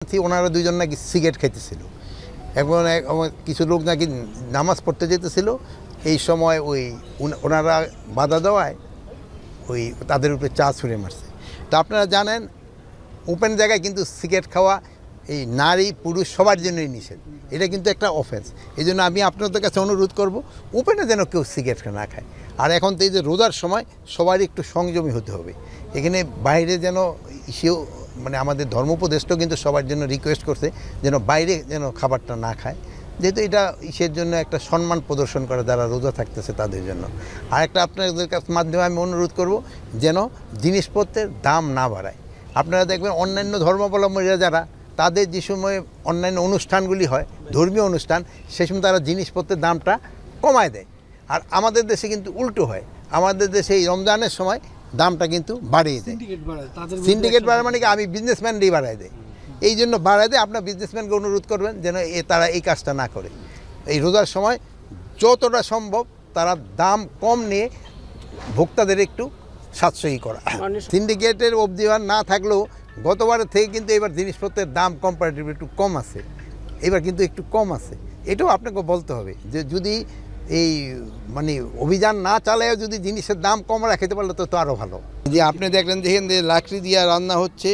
ওনারা দুইজন নাকি সিগারেট খাইতেছিল এবং কিছু লোক নাকি নামাজ পড়তে যেতেছিল। এই সময় ওনারা বাধা দেওয়ায় তাদের উপরে চা ছুঁড়ে মারছে। তো আপনারা জানেন ওপেন জায়গায় কিন্তু সিগারেট খাওয়া এই নারী পুরুষ সবার জন্যই নিষেধ। এটা কিন্তু একটা অফেন্স। এই জন্য আমি আপনাদের কাছে অনুরোধ করব ওপেনে যেন কেউ সিগারেট না খায়। আর এখন তো এই যে রোজার সময় সবারই একটু সংযমী হতে হবে। এখানে বাইরে যেন সেও আমাদের ধর্মোপদেষ্টাও কিন্তু সবার জন্য রিকোয়েস্ট করছে যেন বাইরে যেন খাবারটা না খায়, যেহেতু এটা ইসের জন্য একটা সম্মান প্রদর্শন করে যারা রোজা থাকতেছে তাদের জন্য। আর একটা আপনাদের কাছে মাধ্যমে আমি অনুরোধ করব যেন জিনিসপত্রের দাম না বাড়ায়। আপনারা দেখবেন অন্যান্য ধর্মাবলম্বীরা যারা তাদের যে সময় অন্যান্য অনুষ্ঠানগুলি হয় ধর্মীয় অনুষ্ঠান, সে সময় তারা জিনিসপত্রের দামটা কমায় দেয়। আর আমাদের দেশে কিন্তু উল্টো হয়, আমাদের দেশে এই রমজানের সময় দামটা কিন্তু বাড়িয়ে দেয়। সিন্ডিকেট বাড়ায় মানে কি আমি বিজনেসম্যানরাই বাড়ায় দেয়। এই জন্য বাড়ায় দেয়। আপনার বিজনেসম্যানকে অনুরোধ করবেন যেন তারা এই কাজটা না করে। এই রোজার সময় যতটা সম্ভব তারা দাম কম নিয়ে ভোক্তাদের একটু সাশ্রয়ী করা। সিন্ডিকেটের অবধিমান না থাকলেও গতবারের থেকে কিন্তু এবার জিনিসপত্রের দাম কম্পারেটিভলি একটু কম আছে, এবার কিন্তু একটু কম আছে। এটাও আপনাকে বলতে হবে যে যদি এই অভিযান না চালায়ও যদি জিনিসের দাম কম রাখতে পারলে তো আরও ভালো। যে আপনি দেখলেন দেখেন যে লাকড়ি দিয়ে রান্না হচ্ছে,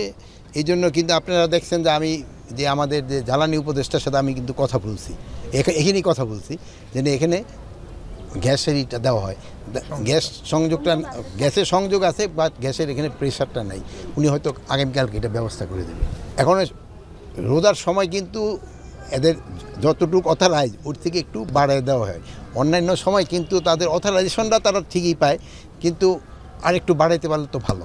এই জন্য কিন্তু আপনারা দেখছেন যে আমি যে আমাদের যে জ্বালানি উপদেষ্টার সাথে আমি কিন্তু কথা বলছি, এখানেই কথা বলছি যে এখানে গ্যাসের ইটা দেওয়া হয়, গ্যাস সংযোগটা গ্যাসের সংযোগ আছে বা গ্যাসের এখানে প্রেশারটা নাই। উনি হয়তো আগামীকালকে এটা ব্যবস্থা করে দেবে। এখন রোজার সময় কিন্তু এদের যতটুকু অথরাইজ ওর থেকে একটু বাড়ায় দেওয়া হয়। অন্যান্য সময় কিন্তু তাদের অথরাইজেশনটা তারা ঠিকই পায়, কিন্তু আরেকটু বাড়াইতে পারলে তো ভালো।